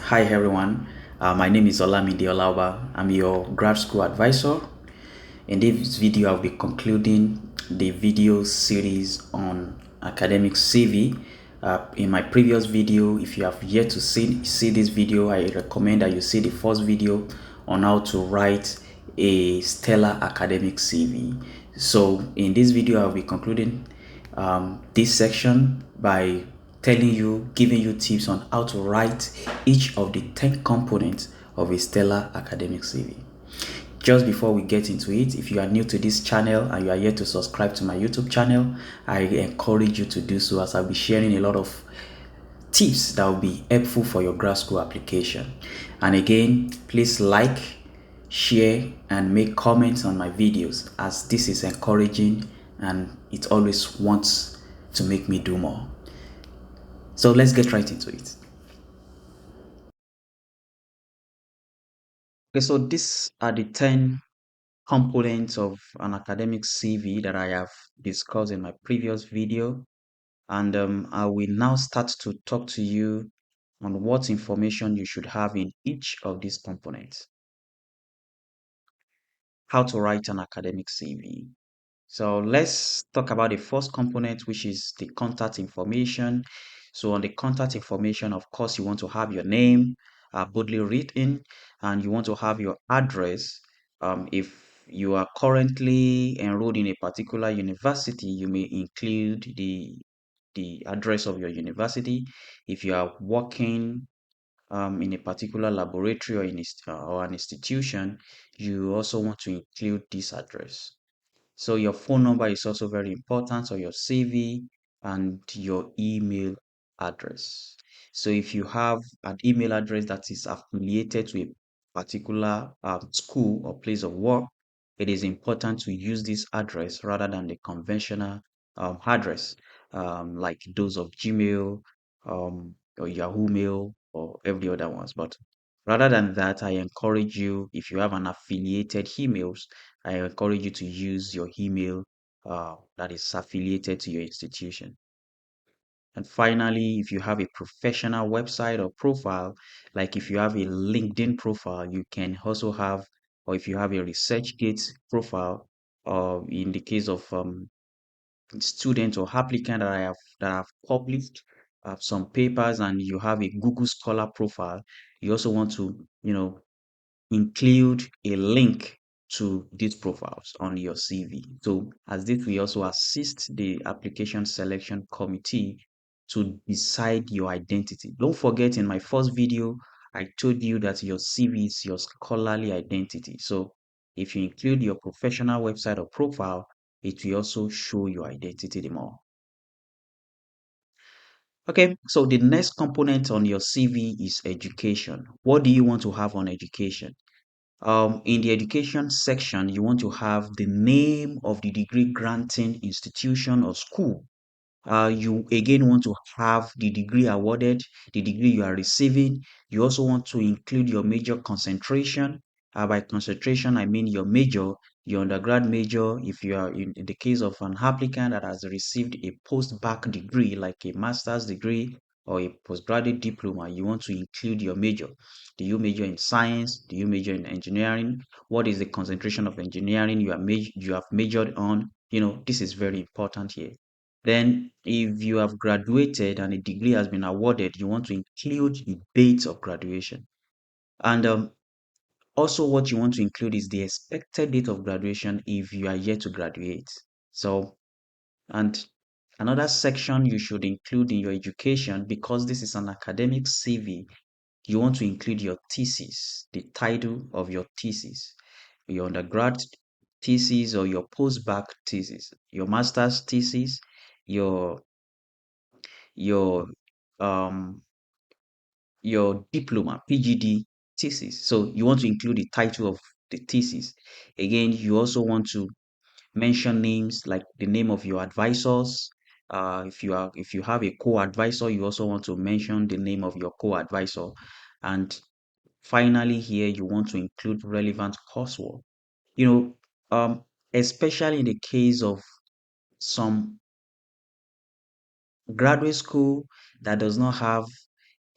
Hi everyone, my name is Olamide Olauba. I'm your grad school advisor. In this video, I'll be concluding the video series on academic CV. In my previous video, if you have yet to see this video, I recommend that you see the first video on how to write a stellar academic CV. So in this video, I'll be concluding this section by giving you tips on how to write each of the 10 components of a stellar academic CV. Just before we get into it, if you are new to this channel and you are yet to subscribe to my YouTube channel, I encourage you to do so, as I'll be sharing a lot of tips that will be helpful for your grad school application. And again, please like, share, and make comments on my videos, as this is encouraging and it always wants to make me do more. So let's get right into it. Okay, so these are the 10 components of an academic CV that I have discussed in my previous video. And I will now start to talk to you on what information you should have in each of these components. How to write an academic CV. So let's talk about the first component, which is the contact information. So on the contact information, of course, you want to have your name boldly written, and you want to have your address. If you are currently enrolled in a particular university, you may include the address of your university. If you are working in a particular laboratory or an institution, you also want to include this address. So your phone number is also very important, or your CV, and your email address. So if you have an email address that is affiliated to a particular school or place of work, it is important to use this address rather than the conventional address, like those of Gmail, or Yahoo Mail, or every other ones. But rather than that, I encourage you, if you have an affiliated emails, I encourage you to use your email that is affiliated to your institution. And finally, if you have a professional website or profile, like if you have a LinkedIn profile, you can also have, or if you have a ResearchGate profile, or in the case of student or applicant that have published some papers, and you have a Google Scholar profile, you also want to, include a link to these profiles on your CV. So as this will also assist the application selection committee to decide your identity. Don't forget, in my first video, I told you that your CV is your scholarly identity. So if you include your professional website or profile, it will also show your identity the more. Okay, so the next component on your CV is education. What do you want to have on education? In the education section, you want to have the name of the degree granting institution or school. You again want to have the degree awarded, the degree you are receiving. You also want to include your major concentration. By concentration, I mean your major, your undergrad major. If you are in the case of an applicant that has received a post-bac degree, like a master's degree or a postgraduate diploma, you want to include your major. Do you major in science? Do you major in engineering? What is the concentration of engineering you have majored on? This is very important here. Then, if you have graduated and a degree has been awarded, you want to include the date of graduation. And also, what you want to include is the expected date of graduation if you are yet to graduate. So, and another section you should include in your education, because this is an academic CV, you want to include your thesis, the title of your thesis, your undergrad thesis or your post-bac thesis, your master's thesis, your your um your diploma, PGD thesis. So you want to include the title of the thesis. Again, you also want to mention names, like the name of your advisors. If you have a co-advisor, you also want to mention the name of your co-advisor. And finally, here you want to include relevant coursework. You especially in the case of some graduate school that does not have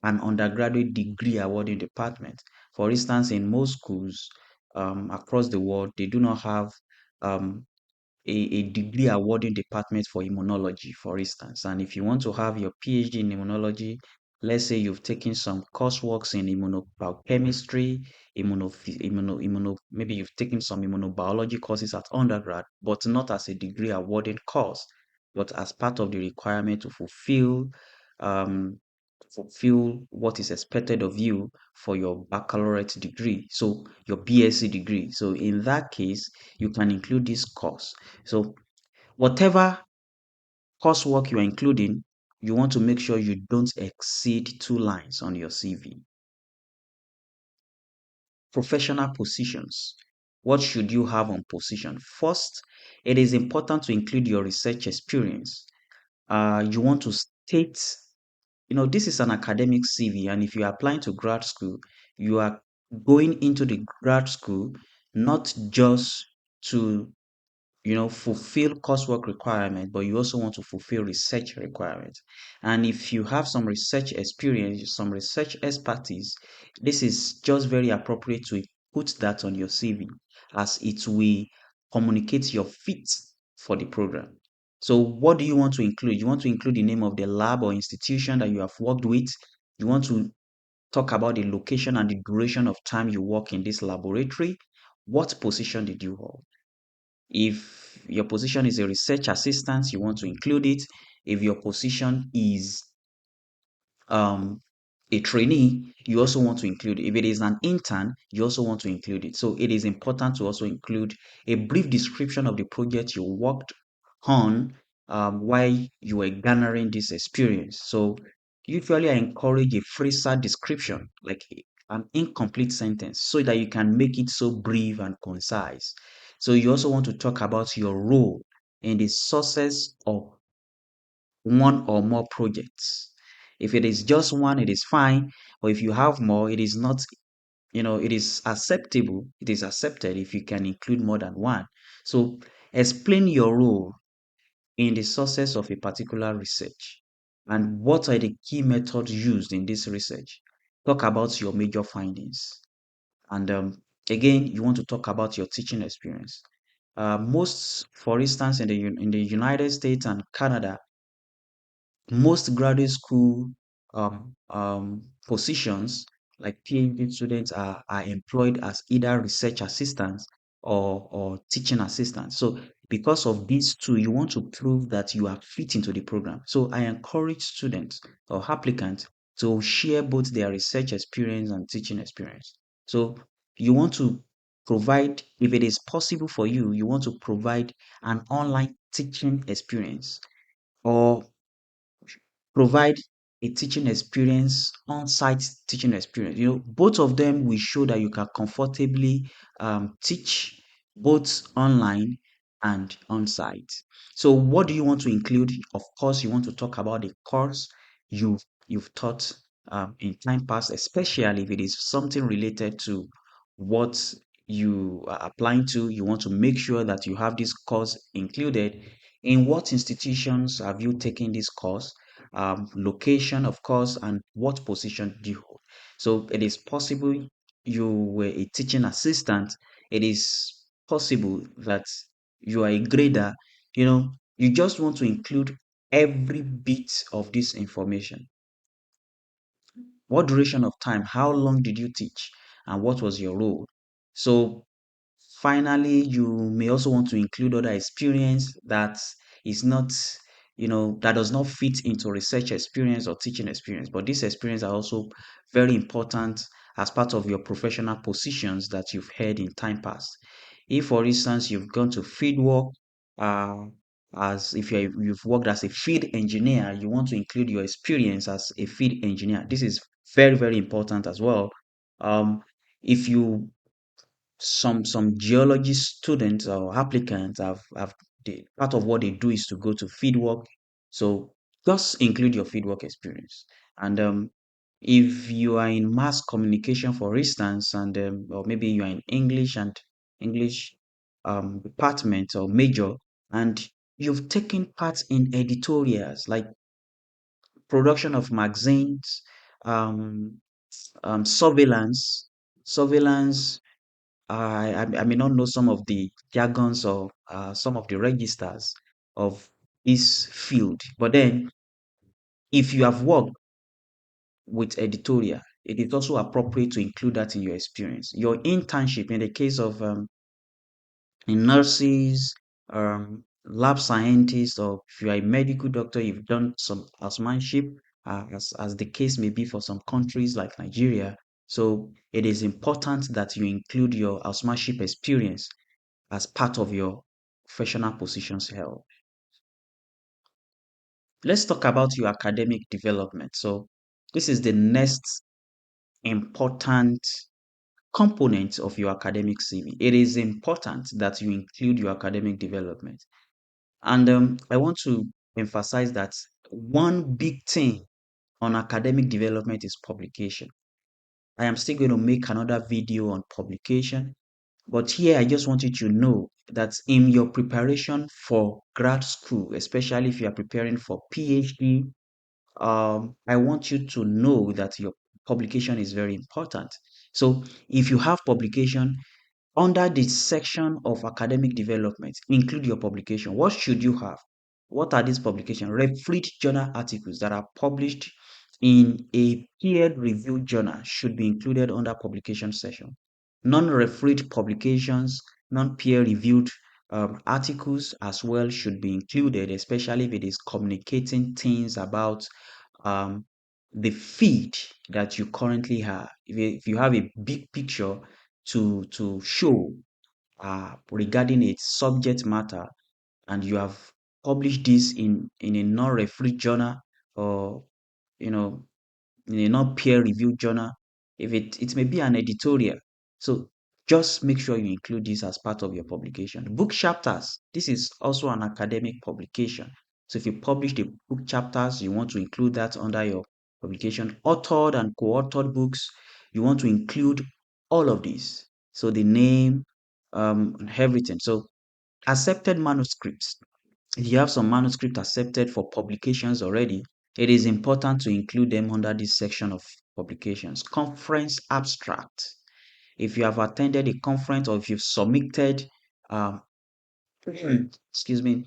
an undergraduate degree awarding department. For instance, in most schools across the world, they do not have um, a degree awarding department for immunology, for instance. And if you want to have your PhD in immunology, let's say you've taken some courseworks in immunobiochemistry, maybe you've taken some immunobiology courses at undergrad, but not as a degree awarding course, but as part of the requirement to um, fulfill what is expected of you for your baccalaureate degree, so your BSc degree. So in that case, you can include this course. So whatever coursework you are including, you want to make sure you don't exceed 2 lines on your CV. Professional positions. What should you have on position? First, it is important to include your research experience. You want to state, this is an academic CV, and if you're applying to grad school, you are going into the grad school not just to fulfill coursework requirement, but you also want to fulfill research requirements. And if you have some research experience, some research expertise, this is just very appropriate to put that on your CV, as it will communicate your fit for the program. So what do you want to include? You want to include the name of the lab or institution that you have worked with. You want to talk about the location and the duration of time you work in this laboratory. What position did you hold? If your position is a research assistant, you want to include it. If your position is um, a trainee, you also want to include it. If it is an intern, you also want to include it. So it is important to also include a brief description of the project you worked on while you were garnering this experience. So usually I encourage a phraser description, like an incomplete sentence, so that you can make it so brief and concise. So you also want to talk about your role in the success of one or more projects. If it is just one, it is fine. But if you have more, it is not, it is acceptable. It is accepted if you can include more than one. So explain your role in the success of a particular research and what are the key methods used in this research. Talk about your major findings. And again, you want to talk about your teaching experience. For instance, in the United States and Canada, most graduate school positions like PhD students are employed as either research assistants or teaching assistants. So because of these two, you want to prove that you are fit into the program. So I encourage students or applicants to share both their research experience and teaching experience. So you want to provide, if it is possible for you, you want to provide an online teaching experience or provide a teaching experience, on-site teaching experience. Both of them will show that you can comfortably teach both online and on-site. So what do you want to include? Of course, you want to talk about the course you've taught in time past, especially if it is something related to what you are applying to. You want to make sure that you have this course included. In what institutions have you taken this course? Location, of course, and what position do you hold. So it is possible you were a teaching assistant. It is possible that you are a grader. You just want to include every bit of this information. What duration of time? How long did you teach? And what was your role? So finally, you may also want to include other experience that is not, that does not fit into research experience or teaching experience. But these experiences are also very important as part of your professional positions that you've had in time past. If, for instance, you've gone to field work, uh, as if you've worked as a field engineer, you want to include your experience as a field engineer. This is very, very important as well. If you some geology students or applicants have part of what they do is to go to fieldwork. So just include your fieldwork experience. And if you are in mass communication, for instance, and or maybe you are in English department or major, and you've taken part in editorials like production of magazines, um, surveillance. Surveillance. I may not know some of the jargons or some of the registers of this field, but then if you have worked with editorial, it is also appropriate to include that in your experience. Your internship, in the case of in nurses, lab scientists, or if you are a medical doctor, you've done some housemanship, as the case may be for some countries like Nigeria. So it is important that you include your housemanship experience as part of your professional positions held. Let's talk about your academic development. So this is the next important component of your academic CV. It is important that you include your academic development. And I want to emphasize that one big thing on academic development is publication. I am still going to make another video on publication, but here I just want you to know that in your preparation for grad school, especially if you are preparing for PhD, I want you to know that your publication is very important. So if you have publication, under the section of academic development, include your publication. What should you have? What are these publications? Referred journal articles that are published in a peer-reviewed journal should be included under publication section. Non-referred publications, non-peer-reviewed articles as well should be included, especially if it is communicating things about um, the feed that you currently have. If you have a big picture to show regarding its subject matter, and you have published this in a non-referred journal, or you know in a not peer-reviewed journal, if it may be an editorial. So just make sure you include this as part of your publication. Book chapters. This is also an academic publication. So if you publish the book chapters, you want to include that under your publication. Authored and co-authored books, you want to include all of these. So the name, and everything. So accepted manuscripts. If you have some manuscript accepted for publications already, it is important to include them under this section of publications. Conference abstract. If you have attended a conference, or if you've submitted, um, excuse me,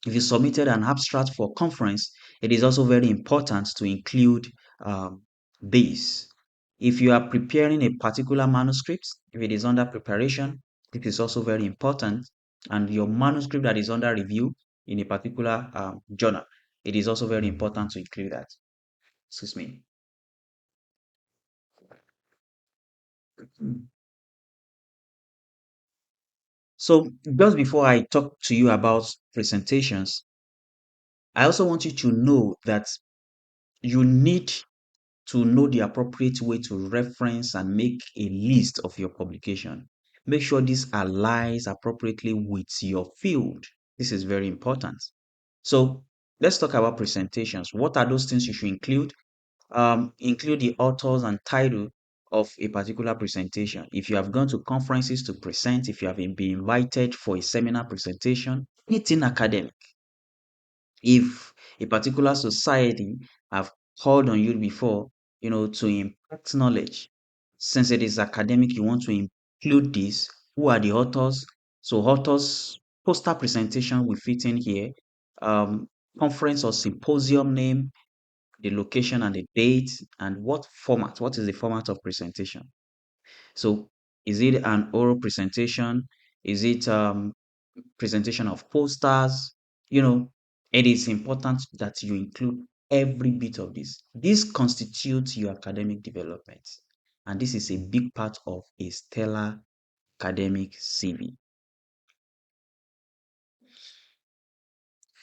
if you submitted an abstract for conference, it is also very important to include this. If you are preparing a particular manuscript, if it is under preparation, it is also very important. And your manuscript that is under review in a particular journal, it is also very important to include that. Excuse me. So just before I talk to you about presentations, I also want you to know that you need to know the appropriate way to reference and make a list of your publication. Make sure this aligns appropriately with your field. This is very important. So let's talk about presentations. What are those things you should include? Include the authors and title of a particular presentation. If you have gone to conferences to present, if you have been invited for a seminar presentation, anything academic, if a particular society have called on you before, to impart knowledge, since it is academic, you want to include this. Who are the authors? So authors, poster presentation will fit in here. Um, Conference or symposium name, the location and the date, and what format. What is the format of presentation? So is it an oral presentation? Is it presentation of posters? You know, it is important that you include every bit of this. This constitutes your academic development. And this is a big part of a stellar academic CV.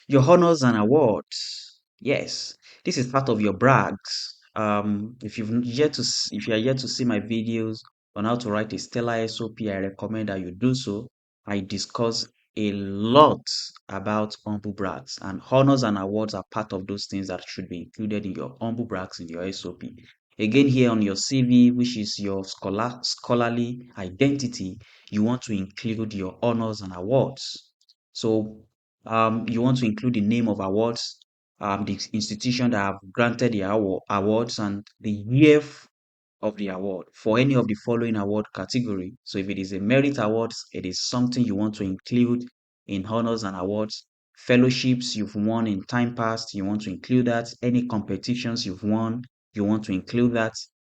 Your honors and awards. Yes, this is part of your brags. If you are yet to see my videos on how to write a stellar SOP, I recommend that you do so. I discuss a lot about humble brags, and honors and awards are part of those things that should be included in your humble brags in your SOP. Again, here on your CV, which is your scholarly identity, you want to include your honors and awards. So you want to include the name of awards, the institution that have granted the awards, and the year of the award for any of the following award category. So if it is a merit awards, it is something you want to include in honors and awards. Fellowships you've won in time past, you want to include that. Any competitions you've won, you want to include that.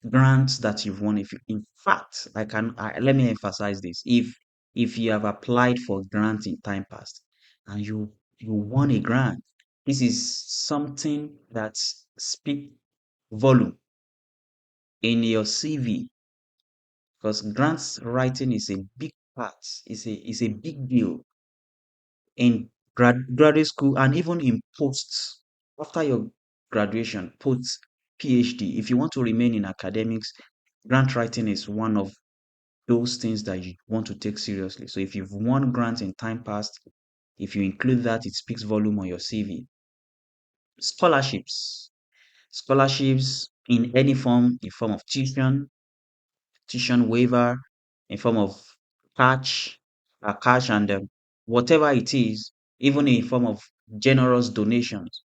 Grants that you've won. If you, in fact, let me emphasize this. If you have applied for grant in time past and you won a grant, this is something that speak volume in your CV, because grants writing is a big part, is a big deal in graduate school, and even in posts after your graduation, post PhD. If you want to remain in academics, grant writing is one of those things that you want to take seriously. So if you've won grants in time past, if you include that, it speaks volume on your CV. Scholarships. Scholarships in any form, in form of tuition waiver, in form of cash, cash and whatever it is, even in form of generous donations,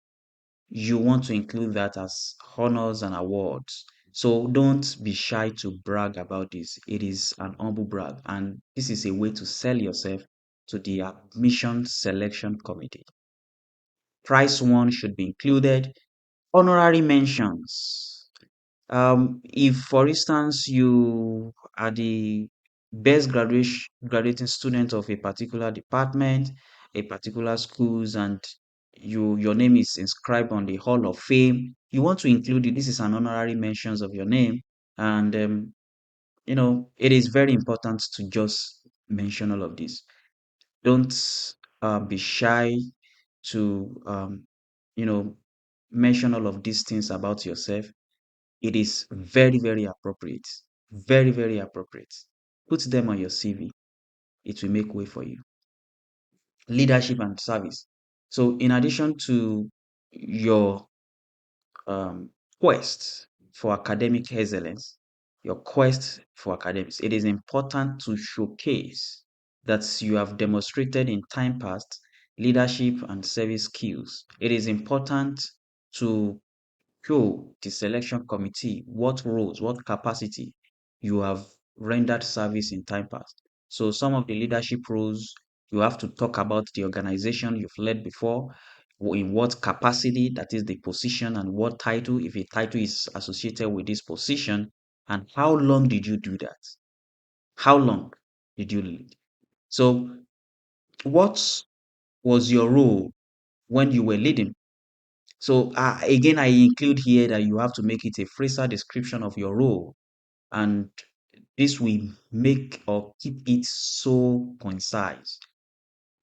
you want to include that as honors and awards. So don't be shy to brag about this. It is an humble brag, and this is a way to sell yourself to the admission selection committee. Price one should be included. Honorary mentions. If, for instance, you are the best graduating student of a particular department, a particular schools, and your name is inscribed on the Hall of Fame, you want to include it. This is an honorary mentions of your name, and it is very important to just mention all of this. Don't be shy to you know mention all of these things about yourself. It is very, very appropriate. Very, very appropriate. Put them on your CV. It will make way for you. Leadership and service. So, in addition to your um, quest for academic excellence, your quest for academics, it is important to showcase that you have demonstrated in time past leadership and service skills. It is important to show the selection committee what roles, what capacity you have rendered service in time past. So some of the leadership roles, you have to talk about the organization you've led before, in what capacity, that is the position, and what title, if a title is associated with this position, and how long did you do that? How long did you lead? So what was your role when you were leading? So again, I include here that you have to make it a phraser description of your role, and this will make or keep it so concise.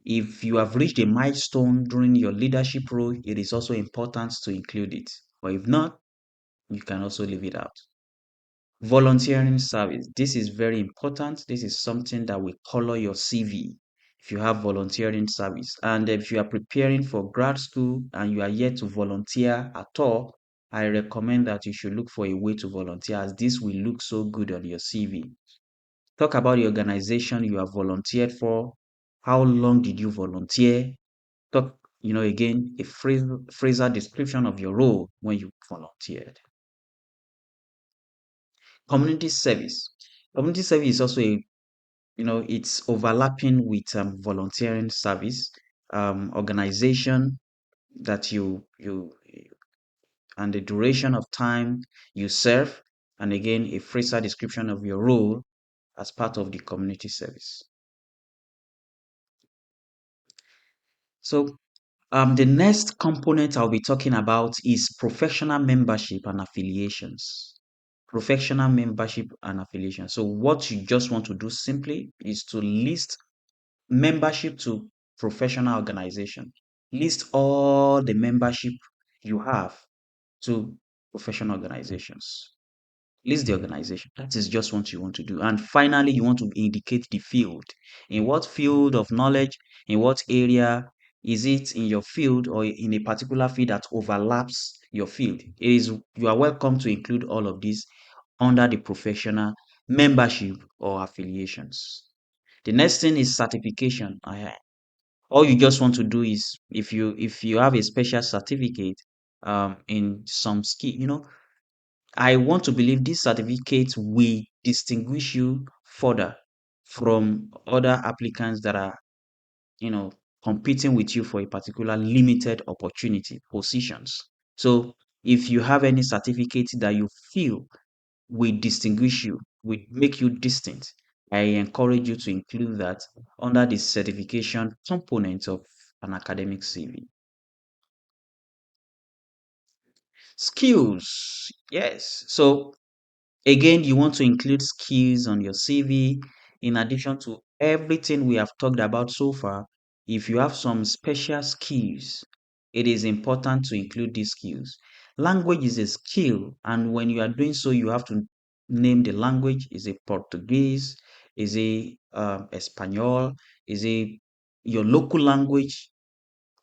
If you have reached a milestone during your leadership role, it is also important to include it. But if not, you can also leave it out. Volunteering service. This is very important. This is something that will color your CV if you have volunteering service. And if you are preparing for grad school and you are yet to volunteer at all, I recommend that you should look for a way to volunteer, as this will look so good on your CV. Talk about the organization you have volunteered for. How long did you volunteer? Talk, again, a phraser description of your role when you volunteered. Community service. Community service is also it's overlapping with volunteering service, organization that and the duration of time you serve, and again, a phraser description of your role as part of the community service. So, the next component I'll be talking about is professional membership and affiliations. Professional membership and affiliation. So, what you just want to do simply is to list membership to professional organization. List all the membership you have to professional organizations. List the organization. That is just what you want to do. And finally, you want to indicate the field. In what field of knowledge, in what area, is it in your field or in a particular field that overlaps your field? You are welcome to include all of these under the professional membership or affiliations. The next thing is certification. All you just want to do is if you have a special certificate in some skill, I want to believe this certificate will distinguish you further from other applicants that are, you know, competing with you for a particular limited opportunity positions. So if you have any certificate that you feel will distinguish you, will make you distinct, I encourage you to include that under the certification component of an academic CV. Skills, yes. So again, you want to include skills on your CV in addition to everything we have talked about so far. If you have some special skills, it is important to include these skills. Language is a skill, and when you are doing so, you have to name the language. Is it Portuguese? Is it Espanol? Is it your local language?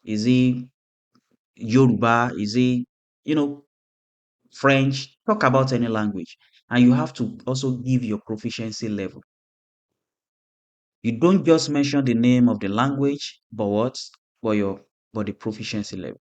Is it Yoruba? Is it, you know, French? Talk about any language. And you have to also give your proficiency level. You don't just mention the name of the language, but what? But your but the proficiency level.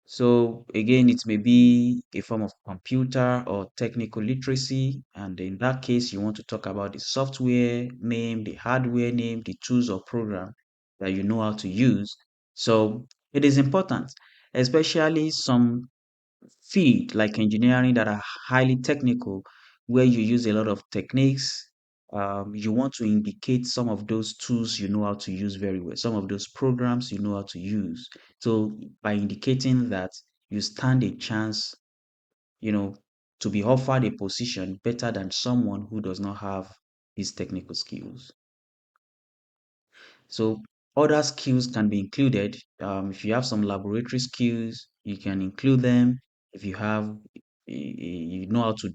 So again, it may be a form of computer or technical literacy. And in that case, you want to talk about the software name, the hardware name, the tools or program that you know how to use. So it is important, especially some field like engineering that are highly technical, where you use a lot of techniques. You want to indicate some of those tools you know how to use very well, some of those programs you know how to use. So by indicating that, you stand a chance, you know, to be offered a position better than someone who does not have these technical skills. So other skills can be included. If you have some laboratory skills, you can include them. If you have, you know how to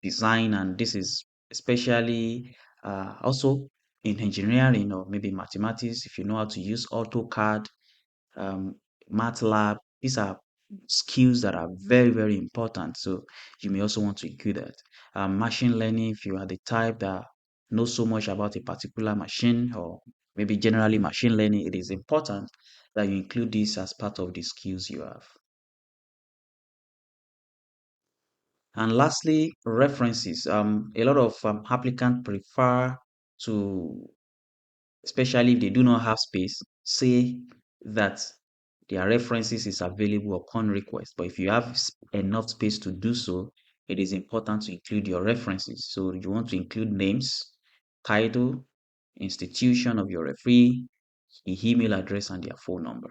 design, and this is especially also in engineering or maybe mathematics. If you know how to use AutoCAD, um, MATLAB. These are skills that are very, very important. So you may also want to include that. Machine learning, if you are the type that knows so much about a particular machine or maybe generally machine learning, it is important that you include this as part of the skills you have. And lastly, references. A lot of applicants prefer to, especially if they do not have space, say that their references is available upon request. But if you have enough space to do so, it is important to include your references. So you want to include names, title, institution of your referee, the email address, and their phone number.